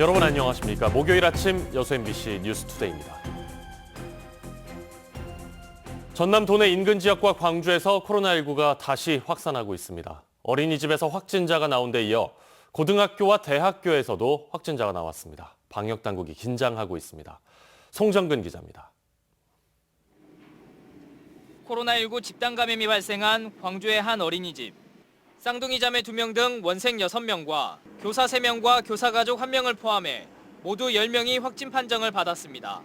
여러분 안녕하십니까? 목요일 아침 여수 MBC 뉴스투데이입니다. 전남 도내 인근 지역과 광주에서 코로나19가 다시 확산하고 있습니다. 어린이집에서 확진자가 나온 데 이어 고등학교와 대학교에서도 확진자가 나왔습니다. 방역당국이 긴장하고 있습니다. 송정근 기자입니다. 코로나19 집단 감염이 발생한 광주의 한 어린이집. 쌍둥이 자매 2명 등 원생 6명과 교사 3명과 교사 가족 1명을 포함해 모두 10명이 확진 판정을 받았습니다.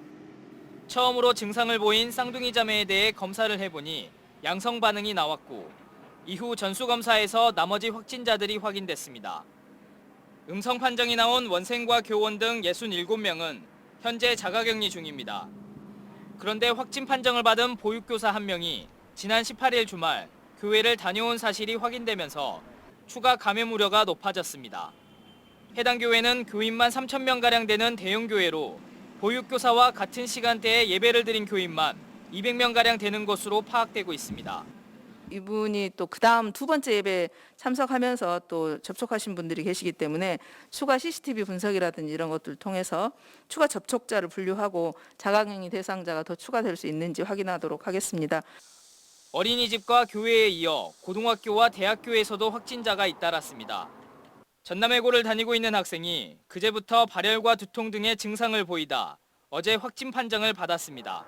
처음으로 증상을 보인 쌍둥이 자매에 대해 검사를 해보니 양성 반응이 나왔고 이후 전수검사에서 나머지 확진자들이 확인됐습니다. 음성 판정이 나온 원생과 교원 등 67명은 현재 자가격리 중입니다. 그런데 확진 판정을 받은 보육교사 1명이 지난 18일 주말 교회를 다녀온 사실이 확인되면서 추가 감염 우려가 높아졌습니다. 해당 교회는 교인만 3,000명가량 되는 대형 교회로 보육교사와 같은 시간대에 예배를 드린 교인만 200명가량 되는 것으로 파악되고 있습니다. 이분이 또 그다음 두 번째 예배 참석하면서 또 접촉하신 분들이 계시기 때문에 추가 CCTV 분석이라든지 이런 것들을 통해서 추가 접촉자를 분류하고 자가격리 대상자가 더 추가될 수 있는지 확인하도록 하겠습니다. 어린이집과 교회에 이어 고등학교와 대학교에서도 확진자가 잇따랐습니다. 전남외고를 다니고 있는 학생이 그제부터 발열과 두통 등의 증상을 보이다 어제 확진 판정을 받았습니다.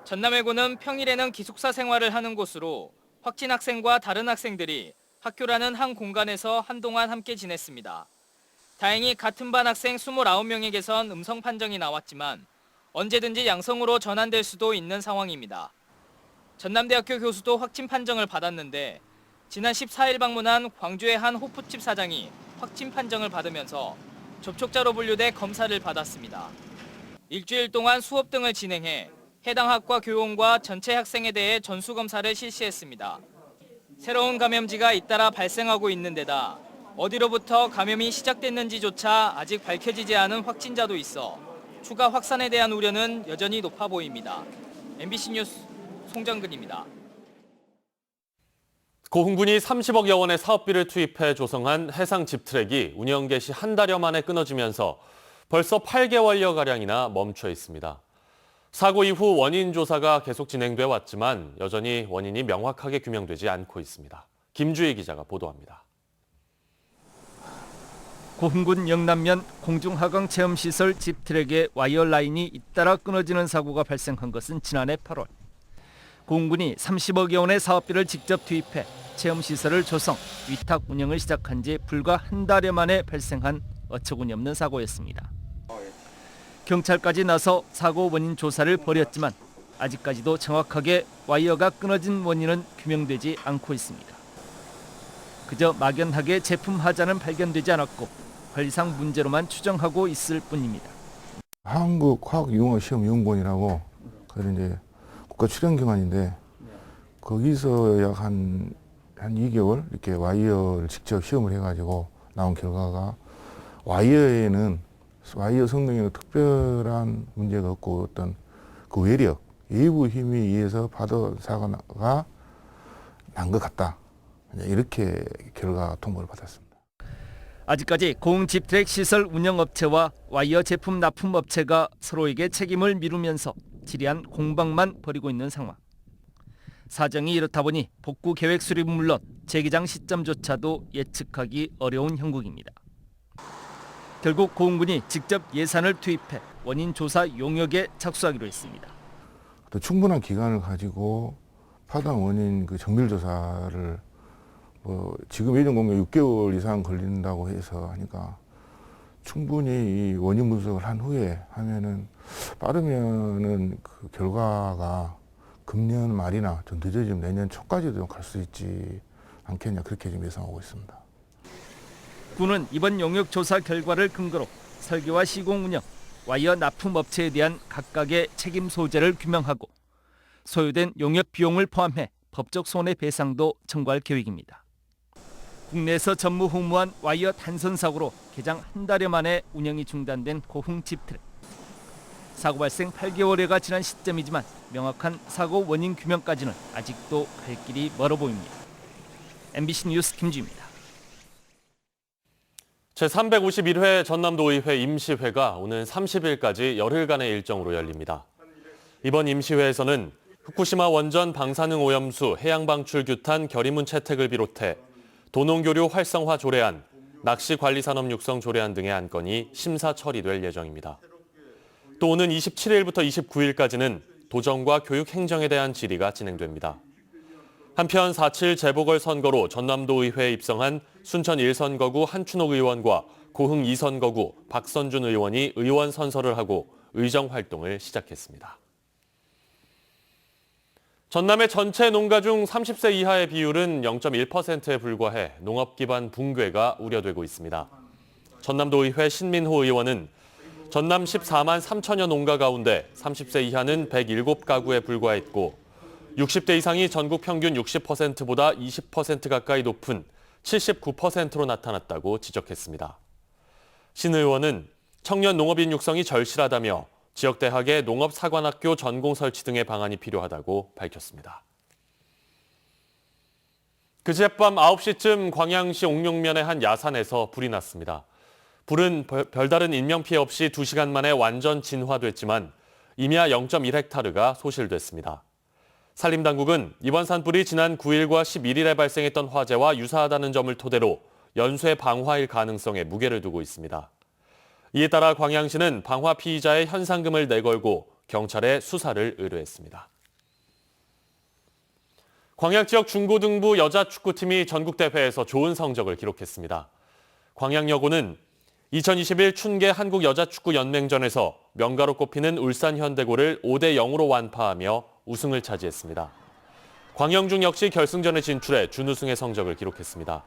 전남외고는 평일에는 기숙사 생활을 하는 곳으로 확진 학생과 다른 학생들이 학교라는 한 공간에서 한동안 함께 지냈습니다. 다행히 같은 반 학생 29명에게선 음성 판정이 나왔지만 언제든지 양성으로 전환될 수도 있는 상황입니다. 전남대학교 교수도 확진 판정을 받았는데 지난 14일 방문한 광주의 한 호프집 사장이 확진 판정을 받으면서 접촉자로 분류돼 검사를 받았습니다. 일주일 동안 수업 등을 진행해 해당 학과 교원과 전체 학생에 대해 전수검사를 실시했습니다. 새로운 감염지가 잇따라 발생하고 있는 데다 어디로부터 감염이 시작됐는지조차 아직 밝혀지지 않은 확진자도 있어 추가 확산에 대한 우려는 여전히 높아 보입니다. MBC 뉴스 송정근입니다. 고흥군이 30억여 원의 사업비를 투입해 조성한 해상 집트랙이 운영 개시 한 달여 만에 끊어지면서 벌써 8개월여가량이나 멈춰 있습니다. 사고 이후 원인 조사가 계속 진행돼 왔지만 여전히 원인이 명확하게 규명되지 않고 있습니다. 김주희 기자가 보도합니다. 고흥군 영남면 공중하강 체험시설 집트랙의 와이어 라인이 잇따라 끊어지는 사고가 발생한 것은 지난해 8월. 고흥군이 30억여 원의 사업비를 직접 투입해 체험시설을 조성, 위탁 운영을 시작한 지 불과 한 달여 만에 발생한 어처구니 없는 사고였습니다. 경찰까지 나서 사고 원인 조사를 벌였지만 아직까지도 정확하게 와이어가 끊어진 원인은 규명되지 않고 있습니다. 그저 막연하게 제품 하자는 발견되지 않았고 관리상 문제로만 추정하고 있을 뿐입니다. 한국화학융합시험연구원이라고 그런 이제 국가 출연기관인데 거기서 약 한 2개월 이렇게 와이어를 직접 시험을 해가지고 나온 결과가 와이어 성능에는 특별한 문제가 없고 어떤 그 외력, 외부 힘에 의해서 파도 사고가 난 것 같다. 이렇게 결과 통보를 받았습니다. 아직까지 고흥 집트랙 시설 운영업체와 와이어 제품 납품업체가 서로에게 책임을 미루면서 지리한 공방만 벌이고 있는 상황. 사정이 이렇다 보니 복구 계획 수립은 물론 재개장 시점조차도 예측하기 어려운 형국입니다. 결국 고흥군이 직접 예산을 투입해 원인 조사 용역에 착수하기로 했습니다. 또 충분한 기간을 가지고 파당 원인 그 정밀 조사를 지금 예정 공개 6개월 이상 걸린다고 해서 하니까 충분히 이 원인 분석을 한 후에 하면은 빠르면은 그 결과가 금년 말이나 좀 늦어지면 내년 초까지도 갈 수 있지 않겠냐 그렇게 지금 예상하고 있습니다. 군은 이번 용역 조사 결과를 근거로 설계와 시공 운영, 와이어 납품 업체에 대한 각각의 책임 소재를 규명하고 소요된 용역 비용을 포함해 법적 손해배상도 청구할 계획입니다. 국내에서 전무후무한 와이어 단선 사고로 개장 한 달여 만에 운영이 중단된 고흥 집트랙. 사고 발생 8개월여가 지난 시점이지만 명확한 사고 원인 규명까지는 아직도 갈 길이 멀어 보입니다. MBC 뉴스 김주희입니다. 제351회 전남도의회 임시회가 오는 30일까지 열흘간의 일정으로 열립니다. 이번 임시회에서는 후쿠시마 원전 방사능 오염수 해양방출규탄 결의문 채택을 비롯해 도농교류 활성화 조례안, 낚시관리산업 육성 조례안 등의 안건이 심사 처리될 예정입니다. 또 오는 27일부터 29일까지는 도정과 교육 행정에 대한 질의가 진행됩니다. 한편 4.7 재보궐선거로 전남도의회에 입성한 순천 1선거구 한춘옥 의원과 고흥 2선거구 박선준 의원이 의원 선서를 하고 의정 활동을 시작했습니다. 전남의 전체 농가 중 30세 이하의 비율은 0.1%에 불과해 농업 기반 붕괴가 우려되고 있습니다. 전남도의회 신민호 의원은 전남 14만 3천여 농가 가운데 30세 이하는 107가구에 불과했고 60대 이상이 전국 평균 60%보다 20% 가까이 높은 79%로 나타났다고 지적했습니다. 신 의원은 청년 농업인 육성이 절실하다며 지역대학의 농업사관학교 전공 설치 등의 방안이 필요하다고 밝혔습니다. 그제밤 9시쯤 광양시 옥룡면의 한 야산에서 불이 났습니다. 불은 별다른 인명피해 없이 2시간 만에 완전 진화됐지만 임야 0.1헥타르가 소실됐습니다. 산림당국은 이번 산불이 지난 9일과 11일에 발생했던 화재와 유사하다는 점을 토대로 연쇄 방화일 가능성에 무게를 두고 있습니다. 이에 따라 광양시는 방화 피의자의 현상금을 내걸고 경찰에 수사를 의뢰했습니다. 광양 지역 중고등부 여자축구팀이 전국대회에서 좋은 성적을 기록했습니다. 광양여고는 2021 춘계 한국여자축구연맹전에서 명가로 꼽히는 울산현대고를 5대0으로 완파하며 우승을 차지했습니다. 광영중 역시 결승전에 진출해 준우승의 성적을 기록했습니다.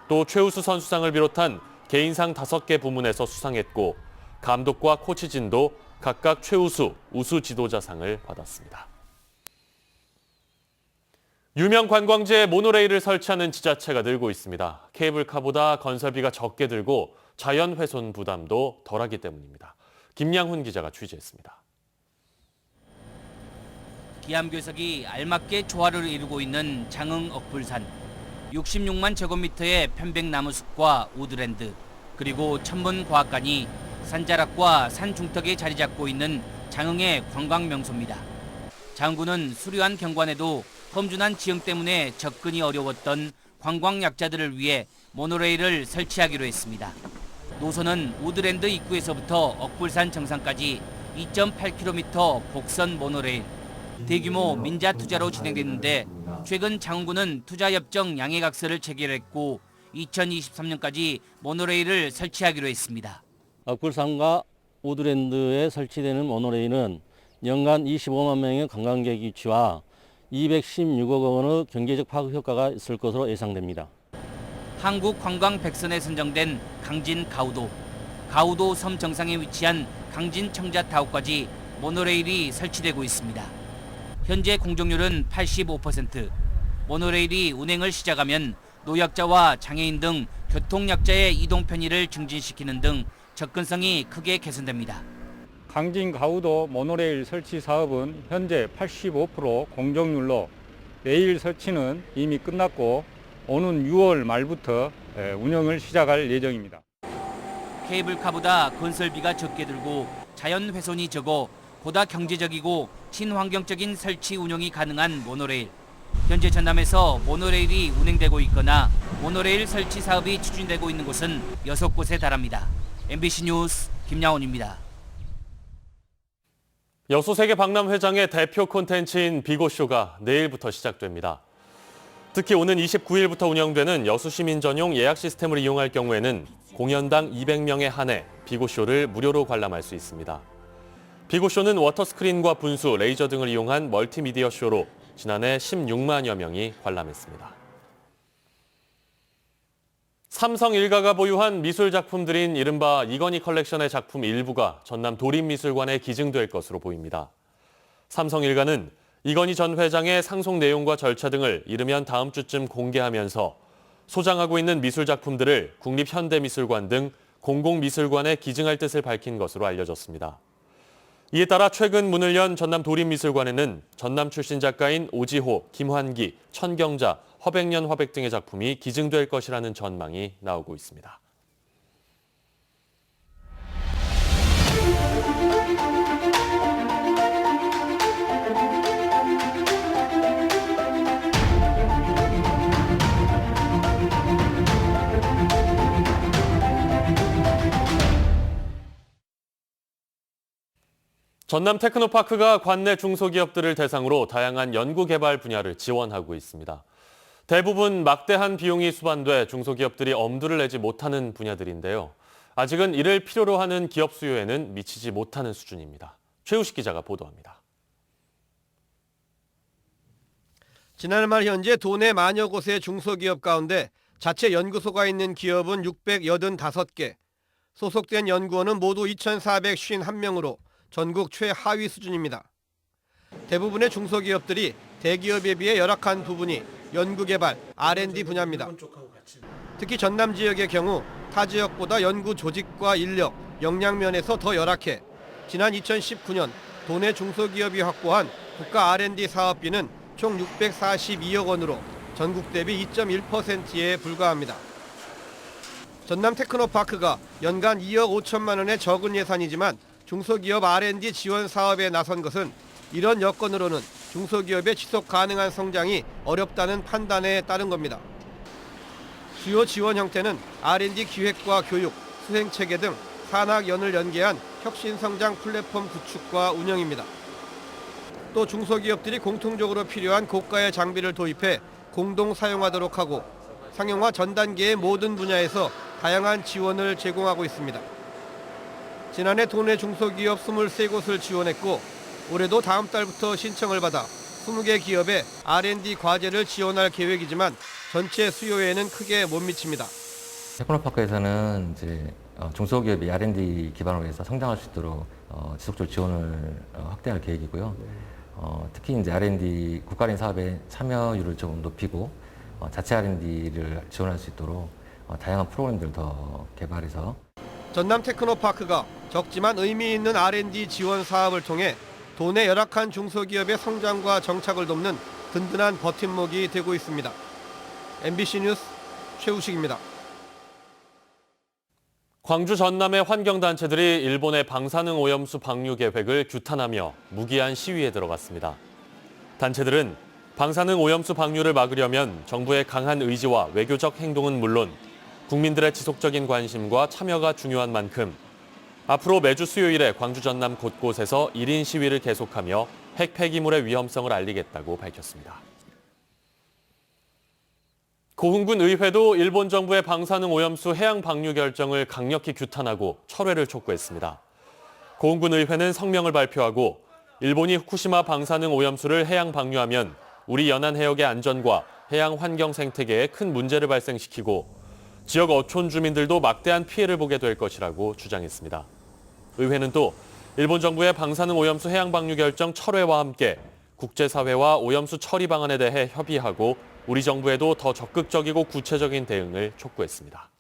또 최우수 선수상을 비롯한 개인상 5개 부문에서 수상했고 감독과 코치진도 각각 최우수, 우수 지도자상을 받았습니다. 유명 관광지에 모노레일을 설치하는 지자체가 늘고 있습니다. 케이블카보다 건설비가 적게 들고 자연 훼손 부담도 덜하기 때문입니다. 김양훈 기자가 취재했습니다. 기암괴석이 알맞게 조화를 이루고 있는 장흥 억불산. 66만 제곱미터의 편백나무숲과 우드랜드, 그리고 천문과학관이 산자락과 산 중턱에 자리 잡고 있는 장흥의 관광 명소입니다. 장군은 수려한 경관에도 험준한 지형 때문에 접근이 어려웠던 관광 약자들을 위해 모노레일을 설치하기로 했습니다. 노선은 우드랜드 입구에서부터 억불산 정상까지 2.8km 복선 모노레일. 대규모 민자 투자로 진행됐는데 최근 장군은 투자협정 양해각서를 체결했고 2023년까지 모노레일을 설치하기로 했습니다. 억불산과 우드랜드에 설치되는 모노레일은 연간 25만 명의 관광객 유치와 216억 원의 경제적 파급 효과가 있을 것으로 예상됩니다. 한국관광 100선에 선정된 강진 가우도, 가우도 섬 정상에 위치한 강진 청자타워까지 모노레일이 설치되고 있습니다. 현재 공정률은 85%. 모노레일이 운행을 시작하면 노약자와 장애인 등 교통약자의 이동 편의를 증진시키는 등 접근성이 크게 개선됩니다. 강진 가우도 모노레일 설치 사업은 현재 85% 공정률로 내일 설치는 이미 끝났고 오는 6월 말부터 운영을 시작할 예정입니다. 케이블카보다 건설비가 적게 들고 자연 훼손이 적어 보다 경제적이고 친환경적인 설치 운영이 가능한 모노레일. 현재 전남에서 모노레일이 운행되고 있거나 모노레일 설치 사업이 추진되고 있는 곳은 6곳에 달합니다. MBC 뉴스 김양훈입니다. 여수세계 박람회장의 대표 콘텐츠인 비고쇼가 내일부터 시작됩니다. 특히 오는 29일부터 운영되는 여수시민 전용 예약 시스템을 이용할 경우에는 공연당 200명에 한해 비고쇼를 무료로 관람할 수 있습니다. 비고쇼는 워터스크린과 분수, 레이저 등을 이용한 멀티미디어 쇼로 지난해 16만여 명이 관람했습니다. 삼성 일가가 보유한 미술 작품들인 이른바 이건희 컬렉션의 작품 일부가 전남 도립미술관에 기증될 것으로 보입니다. 삼성 일가는 이건희 전 회장의 상속 내용과 절차 등을 이르면 다음 주쯤 공개하면서 소장하고 있는 미술 작품들을 국립현대미술관 등 공공미술관에 기증할 뜻을 밝힌 것으로 알려졌습니다. 이에 따라 최근 문을 연 전남 도립미술관에는 전남 출신 작가인 오지호, 김환기, 천경자, 허백년 화백 등의 작품이 기증될 것이라는 전망이 나오고 있습니다. 전남 테크노파크가 관내 중소기업들을 대상으로 다양한 연구개발 분야를 지원하고 있습니다. 대부분 막대한 비용이 수반돼 중소기업들이 엄두를 내지 못하는 분야들인데요. 아직은 이를 필요로 하는 기업 수요에는 미치지 못하는 수준입니다. 최우식 기자가 보도합니다. 지난해 말 현재 도내 만여 곳의 중소기업 가운데 자체 연구소가 있는 기업은 685개, 소속된 연구원은 모두 2,451명으로 전국 최하위 수준입니다. 대부분의 중소기업들이 대기업에 비해 열악한 부분이 연구개발, R&D 분야입니다. 특히 전남 지역의 경우 타 지역보다 연구 조직과 인력, 역량 면에서 더 열악해 지난 2019년 도내 중소기업이 확보한 국가 R&D 사업비는 총 642억 원으로 전국 대비 2.1%에 불과합니다. 전남 테크노파크가 연간 2억 5천만 원의 적은 예산이지만 중소기업 R&D 지원 사업에 나선 것은 이런 여건으로는 중소기업의 지속 가능한 성장이 어렵다는 판단에 따른 겁니다. 주요 지원 형태는 R&D 기획과 교육, 수행체계 등 산학연을 연계한 혁신성장 플랫폼 구축과 운영입니다. 또 중소기업들이 공통적으로 필요한 고가의 장비를 도입해 공동 사용하도록 하고 상용화 전 단계의 모든 분야에서 다양한 지원을 제공하고 있습니다. 지난해 도내 중소기업 23곳을 지원했고 올해도 다음 달부터 신청을 받아 20개 기업에 R&D 과제를 지원할 계획이지만 전체 수요에는 크게 못 미칩니다. 테크노파크에서는 이제 중소기업이 R&D 기반으로 해서 성장할 수 있도록 지속적으로 지원을 확대할 계획이고요. 특히 이제 R&D 국가 R&D 사업의 참여율을 좀 높이고 자체 R&D를 지원할 수 있도록 다양한 프로그램들을 더 개발해서 전남 테크노파크가 적지만 의미 있는 R&D 지원 사업을 통해 도내 열악한 중소기업의 성장과 정착을 돕는 든든한 버팀목이 되고 있습니다. MBC 뉴스 최우식입니다. 광주 전남의 환경단체들이 일본의 방사능 오염수 방류 계획을 규탄하며 무기한 시위에 들어갔습니다. 단체들은 방사능 오염수 방류를 막으려면 정부의 강한 의지와 외교적 행동은 물론 국민들의 지속적인 관심과 참여가 중요한 만큼 앞으로 매주 수요일에 광주 전남 곳곳에서 1인 시위를 계속하며 핵 폐기물의 위험성을 알리겠다고 밝혔습니다. 고흥군 의회도 일본 정부의 방사능 오염수 해양 방류 결정을 강력히 규탄하고 철회를 촉구했습니다. 고흥군 의회는 성명을 발표하고 일본이 후쿠시마 방사능 오염수를 해양 방류하면 우리 연안 해역의 안전과 해양 환경 생태계에 큰 문제를 발생시키고 지역 어촌 주민들도 막대한 피해를 보게 될 것이라고 주장했습니다. 의회는 또 일본 정부의 방사능 오염수 해양 방류 결정 철회와 함께 국제사회와 오염수 처리 방안에 대해 협의하고 우리 정부에도 더 적극적이고 구체적인 대응을 촉구했습니다.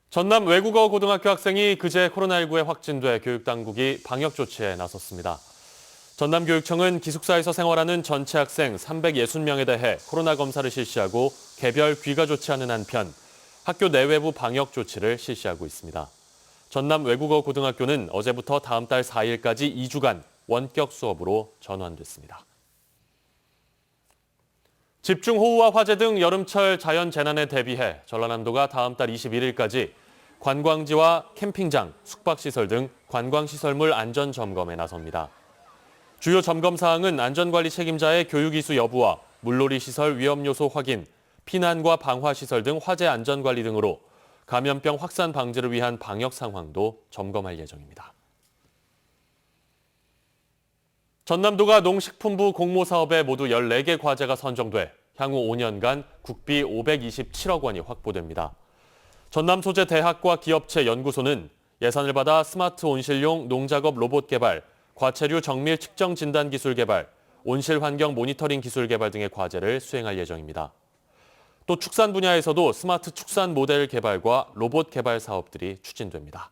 전남 외국어 고등학교 학생이 그제 코로나19에 확진돼 교육당국이 방역 조치에 나섰습니다. 전남교육청은 기숙사에서 생활하는 전체 학생 360명에 대해 코로나 검사를 실시하고 개별 귀가 조치하는 한편 학교 내외부 방역 조치를 실시하고 있습니다. 전남 외국어 고등학교는 어제부터 다음 달 4일까지 2주간 원격 수업으로 전환됐습니다. 집중호우와 화재 등 여름철 자연재난에 대비해 전라남도가 다음 달 21일까지 관광지와 캠핑장, 숙박시설 등 관광시설물 안전점검에 나섭니다. 주요 점검 사항은 안전관리 책임자의 교육이수 여부와 물놀이 시설 위험 요소 확인, 피난과 방화시설 등 화재 안전관리 등으로 감염병 확산 방지를 위한 방역 상황도 점검할 예정입니다. 전남도가 농식품부 공모사업에 모두 14개 과제가 선정돼 향후 5년간 국비 527억 원이 확보됩니다. 전남 소재 대학과 기업체 연구소는 예산을 받아 스마트 온실용 농작업 로봇 개발, 과체류 정밀 측정 진단 기술 개발, 온실 환경 모니터링 기술 개발 등의 과제를 수행할 예정입니다. 또 축산 분야에서도 스마트 축산 모델 개발과 로봇 개발 사업들이 추진됩니다.